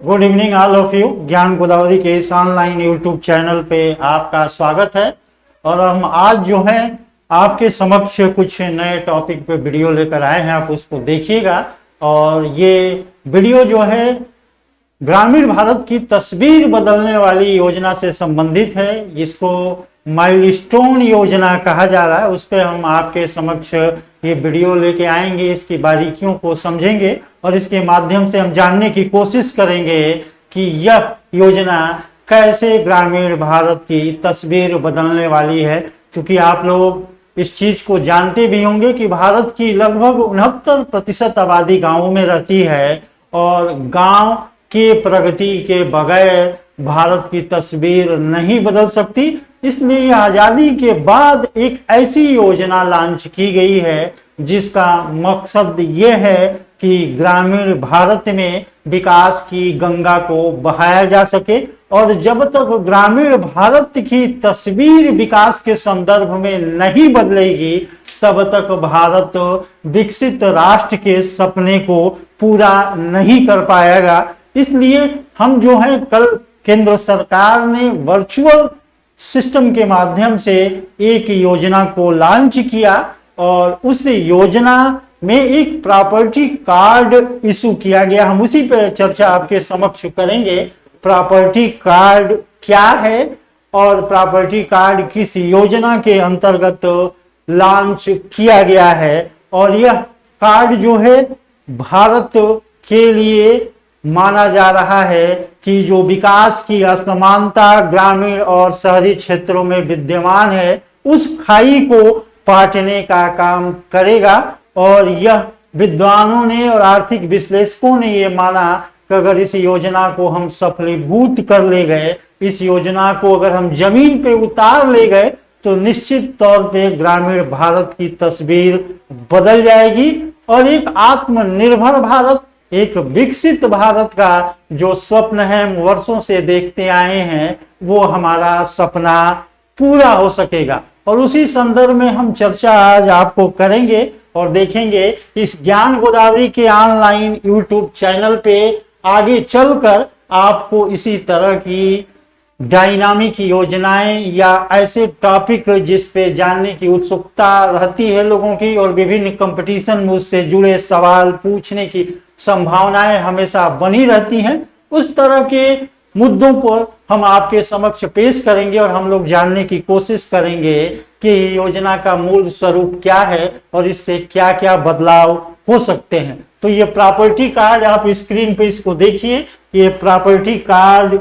Good evening all of you. ज्ञान गोदावरी के इस ऑनलाइन यूट्यूब चैनल पे आपका स्वागत है। और हम आज जो है आपके समक्ष कुछ नए टॉपिक पे वीडियो लेकर आए हैं, आप उसको देखिएगा। और ये वीडियो जो है ग्रामीण भारत की तस्वीर बदलने वाली योजना से संबंधित है, जिसको माइलस्टोन योजना कहा जा रहा है। उस पर हम आपके समक्ष ये वीडियो लेके आएंगे, इसकी बारीकियों को समझेंगे और इसके माध्यम से हम जानने की कोशिश करेंगे कि यह योजना कैसे ग्रामीण भारत की तस्वीर बदलने वाली है। क्योंकि आप लोग इस चीज को जानते भी होंगे कि भारत की लगभग 69% आबादी गांवों में रहती है और गांव के प्रगति के बगैर भारत की तस्वीर नहीं बदल सकती। इसलिए आजादी के बाद एक ऐसी योजना लॉन्च की गई है जिसका मकसद ये है कि ग्रामीण भारत में विकास की गंगा को बहाया जा सके। और जब तक ग्रामीण भारत की तस्वीर विकास के संदर्भ में नहीं बदलेगी, तब तक भारत विकसित राष्ट्र के सपने को पूरा नहीं कर पाएगा। इसलिए हम जो है कल केंद्र सरकार ने वर्चुअल सिस्टम के माध्यम से एक योजना को लॉन्च किया और उस योजना में एक प्रॉपर्टी कार्ड इशू किया गया। हम उसी पे चर्चा आपके समक्ष करेंगे। प्रॉपर्टी कार्ड क्या है और प्रॉपर्टी कार्ड किस योजना के अंतर्गत लॉन्च किया गया है, और यह कार्ड जो है भारत के लिए माना जा रहा है कि जो विकास की असमानता ग्रामीण और शहरी क्षेत्रों में विद्यमान है, उस खाई को पाटने का काम करेगा। और यह विद्वानों ने और आर्थिक विश्लेषकों ने यह माना कि अगर इस योजना को हम सफलीभूत कर ले गए, इस योजना को अगर हम जमीन पे उतार ले गए, तो निश्चित तौर पे ग्रामीण भारत की तस्वीर बदल जाएगी और एक आत्मनिर्भर भारत, एक विकसित भारत का जो स्वप्न है हम वर्षों से देखते आए हैं, वो हमारा सपना पूरा हो सकेगा। और उसी संदर्भ में हम चर्चा आज आपको करेंगे और देखेंगे इस ज्ञान गोदावरी के ऑनलाइन यूट्यूब चैनल पे आगे चलकर आपको इसी तरह की डायनामिक योजनाएं या ऐसे टॉपिक जिस पे जानने की उत्सुकता रहती है लोगों की और विभिन्न कंपटीशन में उससे जुड़े सवाल पूछने की संभावनाएं हमेशा बनी रहती हैं, उस तरह के मुद्दों पर हम आपके समक्ष पेश करेंगे और हम लोग जानने की कोशिश करेंगे कि योजना का मूल स्वरूप क्या है और इससे क्या क्या बदलाव हो सकते हैं। तो ये प्रॉपर्टी कार्ड आप स्क्रीन पे इसको देखिए। ये प्रॉपर्टी कार्ड,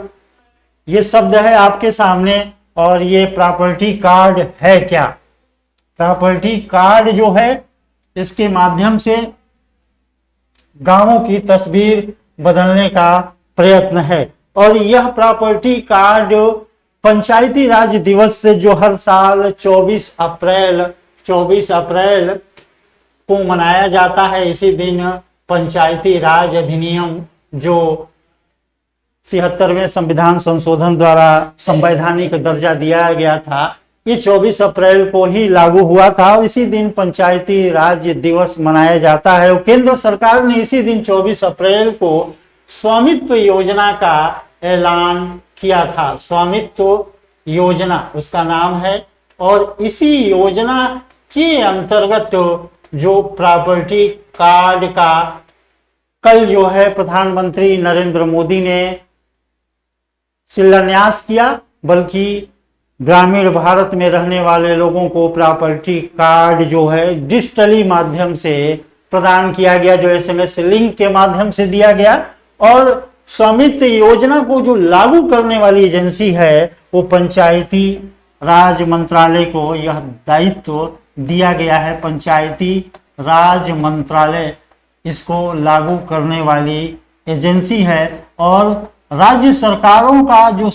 ये शब्द है आपके सामने। और ये प्रॉपर्टी कार्ड है क्या? प्रॉपर्टी कार्ड जो है इसके माध्यम से गांवों की तस्वीर बदलने का प्रयत्न है। और यह प्रॉपर्टी कार्ड पंचायती राज दिवस से जो हर साल 24 अप्रैल को मनाया जाता है, इसी दिन पंचायती राज अधिनियम जो 73वें संविधान संशोधन द्वारा संवैधानिक दर्जा दिया गया था, ये 24 अप्रैल को ही लागू हुआ था और इसी दिन पंचायती राज दिवस मनाया जाता है। और केंद्र सरकार ने इसी दिन 24 अप्रैल को स्वामित्व योजना का ऐलान किया था। स्वामित्व योजना उसका नाम है। और इसी योजना के अंतर्गत जो प्रॉपर्टी कार्ड का कल जो है प्रधानमंत्री नरेंद्र मोदी ने शिलान्यास किया, बल्कि ग्रामीण भारत में रहने वाले लोगों को प्रॉपर्टी कार्ड जो है डिजिटली माध्यम से प्रदान किया गया, जो SMS लिंक के माध्यम से दिया गया। और स्वामित्व योजना को जो लागू करने वाली एजेंसी है वो पंचायती राज मंत्रालय को यह दायित्व दिया गया है। पंचायती राज मंत्रालय इसको लागू करने वाली एजेंसी है। और राज्य सरकारों का जो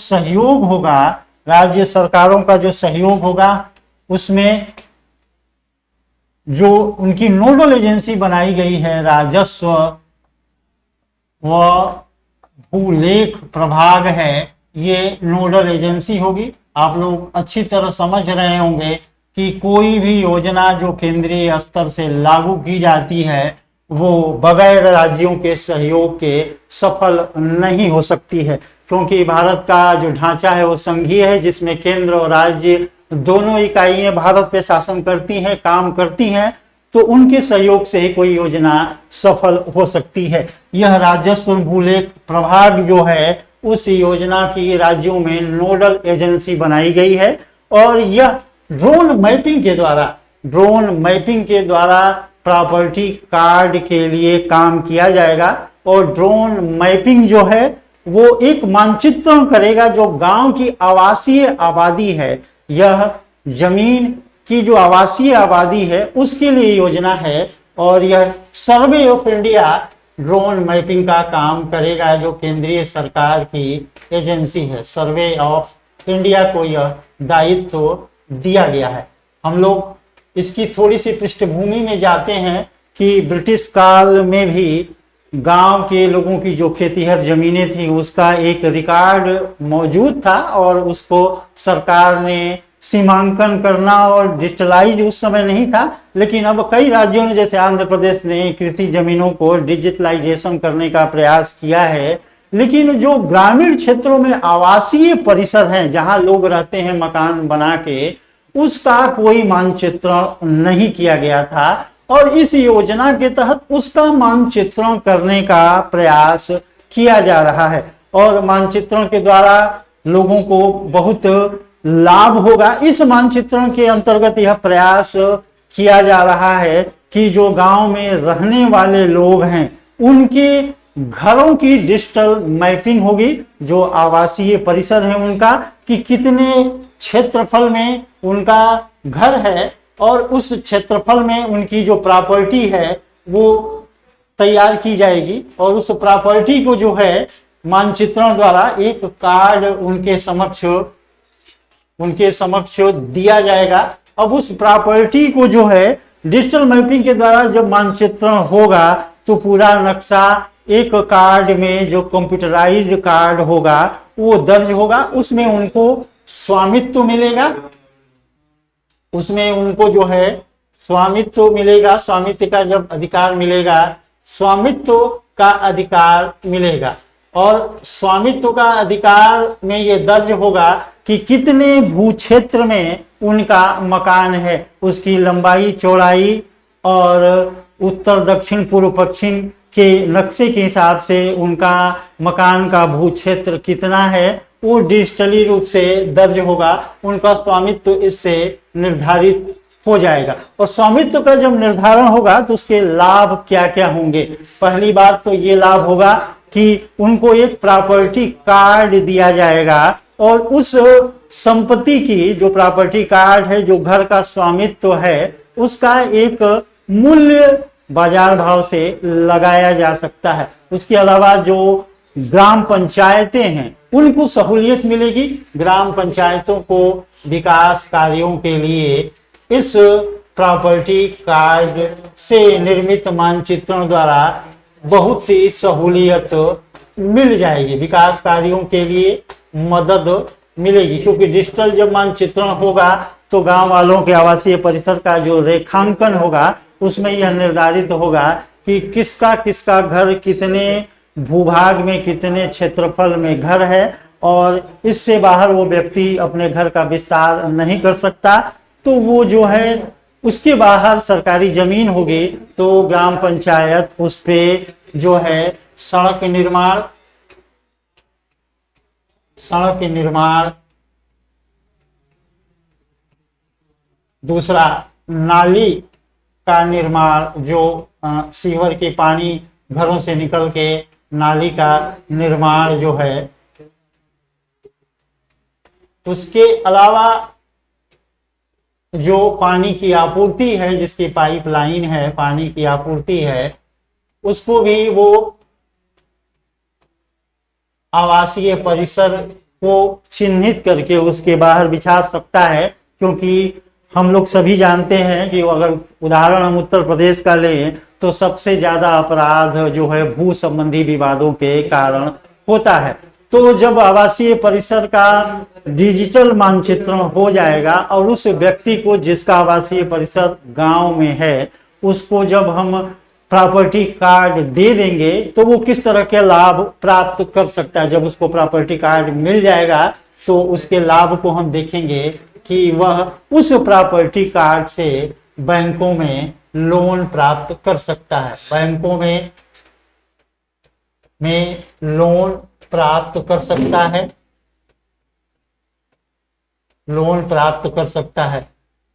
सहयोग होगा, उसमें जो उनकी नोडल एजेंसी बनाई गई है, राजस्व व भूलेख प्रभाग है, ये नोडल एजेंसी होगी। आप लोग अच्छी तरह समझ रहे होंगे कि कोई भी योजना जो केंद्रीय स्तर से लागू की जाती है, वो बगैर राज्यों के सहयोग के सफल नहीं हो सकती है, क्योंकि भारत का जो ढांचा है वो संघीय है, जिसमें केंद्र और राज्य दोनों इकाइयां भारत पे शासन करती हैं, काम करती हैं। तो उनके सहयोग से ही कोई योजना सफल हो सकती है। यह राजस्व भूलेख प्रभाग जो है उस योजना की राज्यों में नोडल एजेंसी बनाई गई है, और यह ड्रोन मैपिंग के द्वारा प्रॉपर्टी कार्ड के लिए काम किया जाएगा। और ड्रोन मैपिंग जो है वो एक मानचित्रण करेगा जो गांव की आवासीय आबादी है, यह जमीन की जो आवासीय आबादी है उसके लिए योजना है। और यह survey of India drone mapping का काम करेगा, जो केंद्रीय सरकार की एजेंसी है। सर्वे ऑफ इंडिया को यह दायित्व दिया गया है। हम लोग इसकी थोड़ी सी पृष्ठभूमि में जाते हैं कि ब्रिटिश काल में भी गांव के लोगों की जो खेतीहर जमीनें थी उसका एक रिकॉर्ड मौजूद था, और उसको सरकार ने सीमांकन करना और डिजिटलाइज उस समय नहीं था। लेकिन अब कई राज्यों ने, जैसे आंध्र प्रदेश ने कृषि जमीनों को डिजिटलाइजेशन करने का प्रयास किया है। लेकिन जो ग्रामीण क्षेत्रों में आवासीय परिसर हैं, जहां लोग रहते हैं मकान बना के, उसका कोई मानचित्रण नहीं किया गया था। और इस योजना के तहत उसका मानचित्रण करने का प्रयास किया जा रहा है, और मानचित्रण के द्वारा लोगों को बहुत लाभ होगा। इस मानचित्रण के अंतर्गत यह प्रयास किया जा रहा है कि जो गांव में रहने वाले लोग हैं उनके घरों की डिजिटल मैपिंग होगी, जो आवासीय परिसर है उनका, कि कितने क्षेत्रफल में उनका घर है, और उस क्षेत्रफल में उनकी जो प्रॉपर्टी है वो तैयार की जाएगी। और उस प्रॉपर्टी को जो है मानचित्रण द्वारा एक कार्ड उनके समक्ष दिया जाएगा। अब उस प्रॉपर्टी को जो है डिजिटल मैपिंग के द्वारा जब मानचित्रण होगा तो पूरा नक्शा एक कार्ड में, जो कंप्यूटराइज्ड कार्ड होगा, वो दर्ज होगा। उसमें उनको स्वामित्व मिलेगा, उसमें उनको जो है स्वामित्व मिलेगा। स्वामित्व का जब अधिकार मिलेगा, स्वामित्व का अधिकार मिलेगा, और स्वामित्व का अधिकार में ये दर्ज होगा कि कितने भूक्षेत्र में उनका मकान है, उसकी लंबाई चौड़ाई, और उत्तर दक्षिण पूर्व पश्चिम के नक्शे के हिसाब से उनका मकान का भूक्षेत्र कितना है, वो डिजिटली रूप से दर्ज होगा। उनका स्वामित्व इससे निर्धारित हो जाएगा। और स्वामित्व का जब निर्धारण होगा तो उसके लाभ क्या क्या होंगे। पहली बात तो ये लाभ होगा कि उनको एक प्रॉपर्टी कार्ड दिया जाएगा, और उस संपत्ति की, जो प्रॉपर्टी कार्ड है, जो घर का स्वामित्व है, उसका एक मूल्य बाजार भाव से लगाया जा सकता है। उसके अलावा जो ग्राम पंचायतें हैं उनको सहूलियत मिलेगी। ग्राम पंचायतों को विकास कार्यों के लिए इस प्रॉपर्टी कार्ड से निर्मित मानचित्रण द्वारा बहुत सी सहूलियत मिल जाएगी, विकास कार्यों के लिए मदद मिलेगी। क्योंकि डिजिटल जब मानचित्रण होगा तो गांव वालों के आवासीय परिसर का जो रेखांकन होगा उसमें यह निर्धारित होगा कि किसका किसका घर कितने भूभाग में, कितने क्षेत्रफल में घर है, और इससे बाहर वो व्यक्ति अपने घर का विस्तार नहीं कर सकता। तो वो जो है उसके बाहर सरकारी जमीन होगी तो ग्राम पंचायत उस पे जो है सड़क निर्माण, दूसरा नाली का निर्माण, जो सीवर के पानी घरों से निकल के नाली का निर्माण जो है, उसके अलावा जो पानी की आपूर्ति है, जिसकी पाइपलाइन है, पानी की आपूर्ति है, उसको भी वो आवासीय परिसर को चिन्हित करके उसके बाहर बिछा सकता है। क्योंकि हम लोग सभी जानते हैं कि अगर उदाहरण हम उत्तर प्रदेश का लें तो सबसे ज्यादा अपराध जो है भू संबंधी विवादों के कारण होता है। तो जब आवासीय परिसर का डिजिटल मानचित्रण हो जाएगा और उस व्यक्ति को, जिसका आवासीय परिसर गांव में है, उसको जब हम प्रॉपर्टी कार्ड दे देंगे तो वो किस तरह के लाभ प्राप्त कर सकता है। जब उसको प्रॉपर्टी कार्ड मिल जाएगा तो उसके लाभ को हम देखेंगे कि वह उस प्रॉपर्टी कार्ड से बैंकों में लोन प्राप्त कर सकता है, बैंकों में लोन प्राप्त कर सकता है, लोन प्राप्त कर सकता है।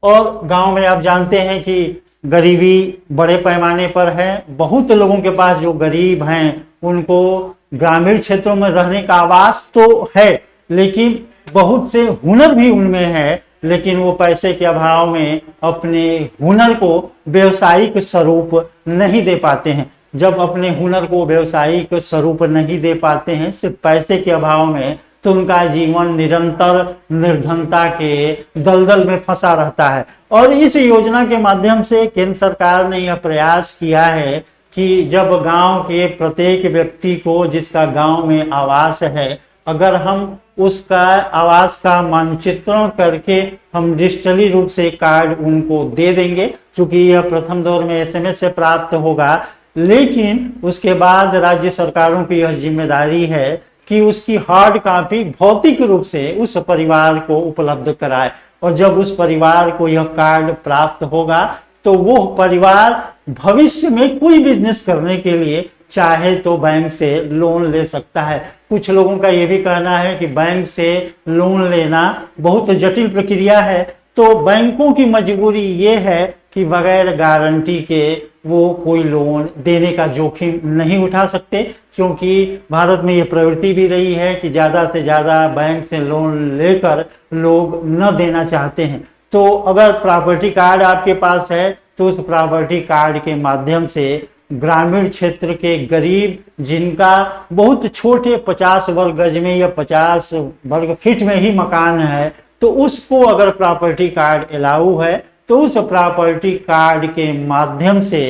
और गांव में आप जानते हैं कि गरीबी बड़े पैमाने पर है, बहुत लोगों के पास जो गरीब हैं उनको ग्रामीण क्षेत्रों में रहने का आवास तो है, लेकिन बहुत से हुनर भी उनमें है, लेकिन वो पैसे के अभाव में अपने हुनर को व्यवसायिक स्वरूप नहीं दे पाते हैं। जब अपने हुनर को व्यवसायिक स्वरूप नहीं दे पाते हैं सिर्फ पैसे के अभाव में, तो उनका जीवन निरंतर निर्धनता के दलदल में फंसा रहता है। और इस योजना के माध्यम से केंद्र सरकार ने यह प्रयास किया है कि जब गांव के प्रत्येक व्यक्ति को जिसका गांव में आवास है, अगर हम उसका आवास का मानचित्रण करके हम डिजिटली रूप से कार्ड उनको दे देंगे, चूंकि यह प्रथम दौर में एसएमएस से प्राप्त होगा, लेकिन उसके बाद राज्य सरकारों की यह जिम्मेदारी है कि उसकी हार्ड कॉपी भौतिक रूप से उस परिवार को उपलब्ध कराए। और जब उस परिवार को यह कार्ड प्राप्त होगा तो वो परिवार भविष्य में कोई बिजनेस करने के लिए चाहे तो बैंक से लोन ले सकता है। कुछ लोगों का यह भी कहना है कि बैंक से लोन लेना बहुत जटिल प्रक्रिया है, तो बैंकों की मजबूरी ये है कि बगैर गारंटी के वो कोई लोन देने का जोखिम नहीं उठा सकते, क्योंकि भारत में ये प्रवृत्ति भी रही है कि ज़्यादा से ज़्यादा बैंक से लोन लेकर लोग न देना चाहते हैं। तो अगर प्रॉपर्टी कार्ड आपके पास है तो उस प्रॉपर्टी कार्ड के माध्यम से ग्रामीण क्षेत्र के गरीब जिनका बहुत छोटे 50 वर्ग गज में या 50 वर्ग फीट में ही मकान है, तो उसको अगर प्रॉपर्टी कार्ड अलाउ है तो उस प्रॉपर्टी कार्ड के माध्यम से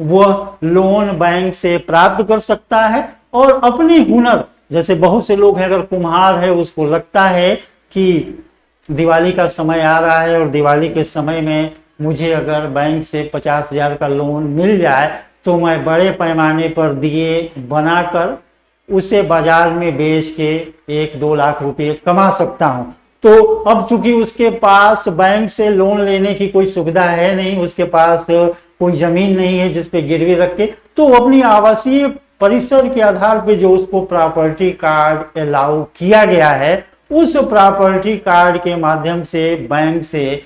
वह लोन बैंक से प्राप्त कर सकता है और अपने हुनर, जैसे बहुत से लोग हैं अगर कुम्हार है उसको लगता है कि दिवाली का समय आ रहा है और दिवाली के समय में मुझे अगर बैंक से 50,000 का लोन मिल जाए तो मैं बड़े पैमाने पर दिए बनाकर उसे बाजार में बेच के 1-2 लाख रुपए कमा सकता हूं। तो अब चूंकि उसके पास बैंक से लोन लेने की कोई सुविधा है नहीं, उसके पास कोई जमीन नहीं है जिस पे गिरवी रख के, तो अपनी आवासीय परिसर के आधार पे जो उसको प्रॉपर्टी कार्ड अलाउ किया गया है, उस प्रॉपर्टी कार्ड के माध्यम से बैंक से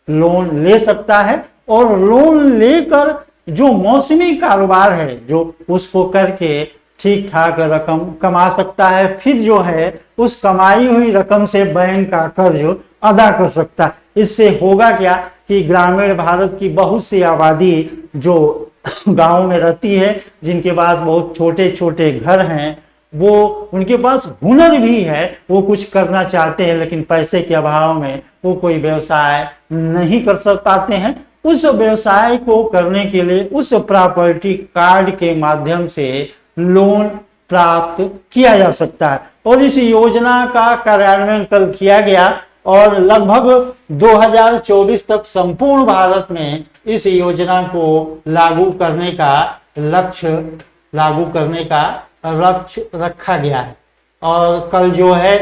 लोन ले सकता है और लोन लेकर जो मौसमी कारोबार है जो उसको करके ठीक ठाक रकम कमा सकता है, फिर जो है उस कमाई हुई रकम से बैंक का कर्ज अदा कर सकता है। इससे होगा क्या कि ग्रामीण भारत की बहुत सी आबादी जो गांव में रहती है, जिनके पास बहुत छोटे छोटे घर हैं, वो उनके पास हुनर भी है, वो कुछ करना चाहते हैं लेकिन पैसे के अभाव में वो कोई व्यवसाय नहीं कर पाते हैं। उस व्यवसाय को करने के लिए उस प्रॉपर्टी कार्ड के माध्यम से लोन प्राप्त किया जा सकता है। और इस योजना का कार्यान्वयन कल किया गया और लगभग 2024 तक संपूर्ण भारत में इस योजना को लागू करने का लक्ष्य रखा गया है। और कल जो है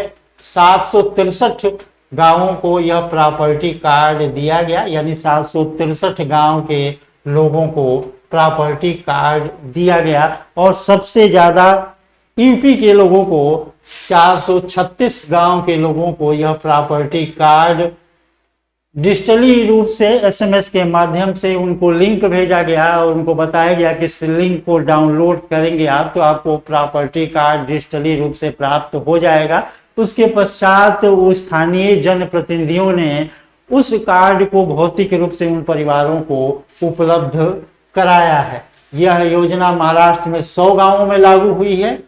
763 गांवों को यह प्रॉपर्टी कार्ड दिया गया, यानी 763 गांव के लोगों को प्रॉपर्टी कार्ड दिया गया और सबसे ज्यादा यूपी के लोगों को 436 गांव के लोगों को यह प्रॉपर्टी कार्ड डिजिटली रूप से एसएमएस के माध्यम से उनको लिंक भेजा गया और उनको बताया गया कि इस लिंक को डाउनलोड करेंगे आप तो आपको प्रॉपर्टी कार्ड डिजिटली रूप से प्राप्त हो जाएगा। उसके पश्चात वो स्थानीय जनप्रतिनिधियों ने उस कार्ड को भौतिक रूप से उन परिवारों को उपलब्ध कराया है। यह योजना महाराष्ट्र में 100 गांवों में लागू हुई है।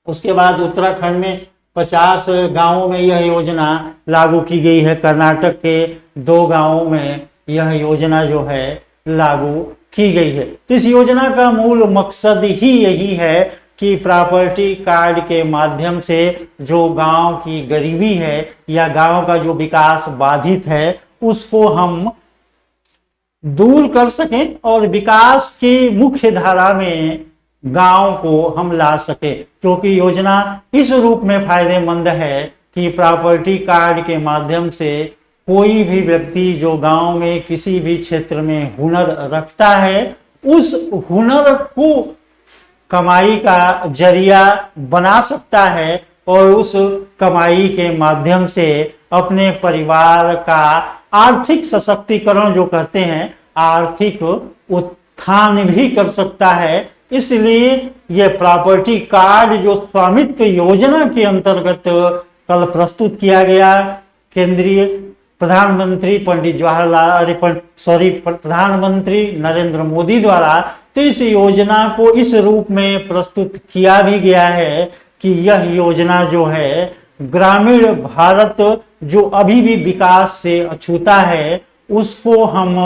उसके बाद उत्तराखंड में 50 गांवों में यह योजना लागू की गई है। कर्नाटक के 2 गांवों में यह योजना जो है लागू की गई है। तो इस योजना का मूल मकसद ही यही है कि प्रॉपर्टी कार्ड के माध्यम से जो गांव की गरीबी है या गांव का जो विकास बाधित है उसको हम दूर कर सकें और विकास की मुख्य धारा में गांव को हम ला सके, क्योंकि योजना इस रूप में फायदेमंद है कि प्रॉपर्टी कार्ड के माध्यम से कोई भी व्यक्ति जो गांव में किसी भी क्षेत्र में हुनर रखता है, उस हुनर को कमाई का जरिया बना सकता है और उस कमाई के माध्यम से अपने परिवार का आर्थिक सशक्तिकरण जो कहते हैं, आर्थिक उत्थान भी कर सकता है। इसलिए ये प्रॉपर्टी कार्ड जो स्वामित्व योजना के अंतर्गत कल प्रस्तुत किया गया केंद्रीय प्रधानमंत्री प्रधानमंत्री नरेंद्र मोदी द्वारा, तो इस योजना को इस रूप में प्रस्तुत किया भी गया है कि यह योजना जो है ग्रामीण भारत जो अभी भी विकास से अछूता है उसको हम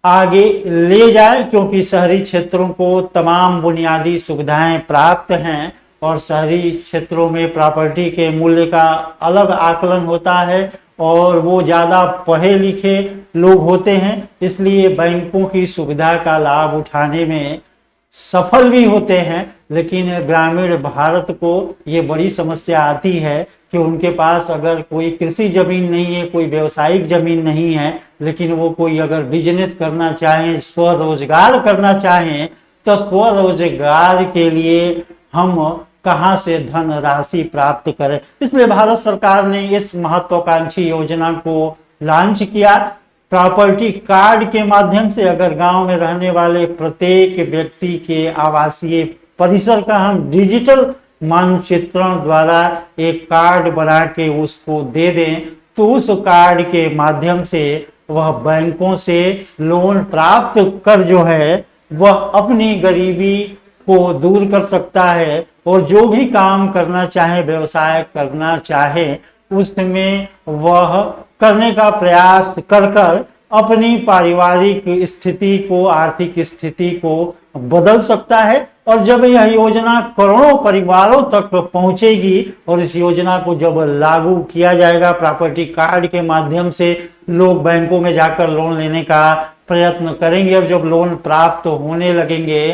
आगे ले जाए, क्योंकि शहरी क्षेत्रों को तमाम बुनियादी सुविधाएं प्राप्त हैं और शहरी क्षेत्रों में प्रॉपर्टी के मूल्य का अलग आकलन होता है और वो ज़्यादा पढ़े लिखे लोग होते हैं, इसलिए बैंकों की सुविधा का लाभ उठाने में सफल भी होते हैं। लेकिन ग्रामीण भारत को ये बड़ी समस्या आती है कि उनके पास अगर कोई कृषि जमीन नहीं है, कोई व्यवसायिक जमीन नहीं है, लेकिन वो कोई अगर बिजनेस करना चाहें, स्वरोजगार करना चाहें, तो स्वरोजगार के लिए हम कहां से धन राशि प्राप्त करें। इसलिए भारत सरकार ने इस महत्वाकांक्षी योजना को लॉन्च किया। प्रॉपर्टी कार्ड के माध्यम से अगर गांव में रहने वाले प्रत्येक व्यक्ति के आवासीय परिसर का हम डिजिटल मानचित्रण द्वारा एक कार्ड बना के उसको दे दें, तो उस कार्ड के माध्यम से वह बैंकों से लोन प्राप्त कर जो है वह अपनी गरीबी को दूर कर सकता है और जो भी काम करना चाहे, व्यवसाय करना चाहे, उसमें वह करने का प्रयास कर कर अपनी पारिवारिक स्थिति को, आर्थिक स्थिति को बदल सकता है। और जब यह योजना करोड़ों परिवारों तक पहुंचेगी और इस योजना को जब लागू किया जाएगा, प्रॉपर्टी कार्ड के माध्यम से लोग बैंकों में जाकर लोन लेने का प्रयत्न करेंगे और जब लोन प्राप्त होने लगेंगे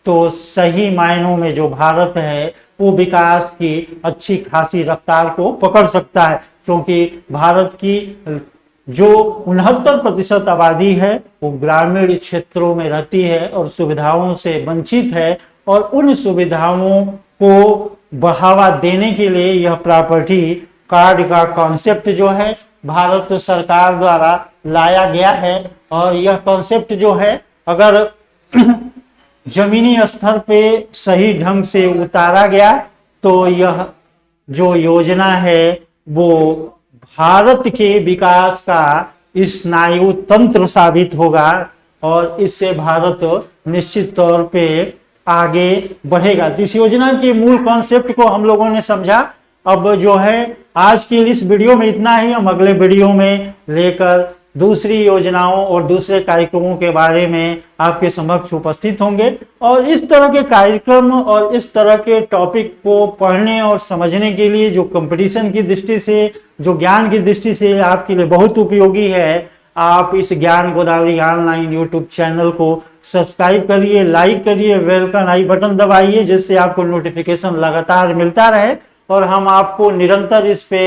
तो सही मायनों में जो भारत है वो विकास की अच्छी खासी रफ्तार को पकड़ सकता है, क्योंकि भारत की जो 69% आबादी है वो ग्रामीण क्षेत्रों में रहती है और सुविधाओं से वंचित है, और उन सुविधाओं को बढ़ावा देने के लिए यह प्रॉपर्टी कार्ड का कॉन्सेप्ट जो है भारत सरकार द्वारा लाया गया है। और यह कॉन्सेप्ट जो है अगर जमीनी स्तर पे सही ढंग से उतारा गया तो यह जो योजना है वो भारत के विकास का स्नायु तंत्र साबित होगा और इससे भारत निश्चित तौर पे आगे बढ़ेगा। तो इस योजना के मूल कॉन्सेप्ट को हम लोगों ने समझा। अब जो है आज के इस वीडियो में इतना ही। हम अगले वीडियो में लेकर दूसरी योजनाओं और दूसरे कार्यक्रमों के बारे में आपके समक्ष उपस्थित होंगे। और इस तरह के कार्यक्रम और इस तरह के टॉपिक को पढ़ने और समझने के लिए जो कंपटीशन की दृष्टि से, जो ज्ञान की दृष्टि से आपके लिए बहुत उपयोगी है, आप इस ज्ञान गोदावरी ऑनलाइन यूट्यूब चैनल को सब्सक्राइब करिए, लाइक करिए, बेल का आई बटन दबाइए, जिससे आपको नोटिफिकेशन लगातार मिलता रहे और हम आपको निरंतर इस पे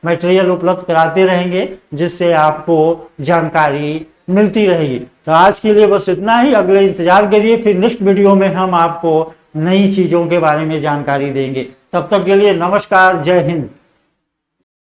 मटेरियल उपलब्ध कराते रहेंगे, जिससे आपको जानकारी मिलती रहेगी। तो आज के लिए बस इतना ही। अगले इंतजार करिए, फिर नेक्स्ट वीडियो में हम आपको नई चीजों के बारे में जानकारी देंगे। तब तक के लिए नमस्कार, जय हिंद।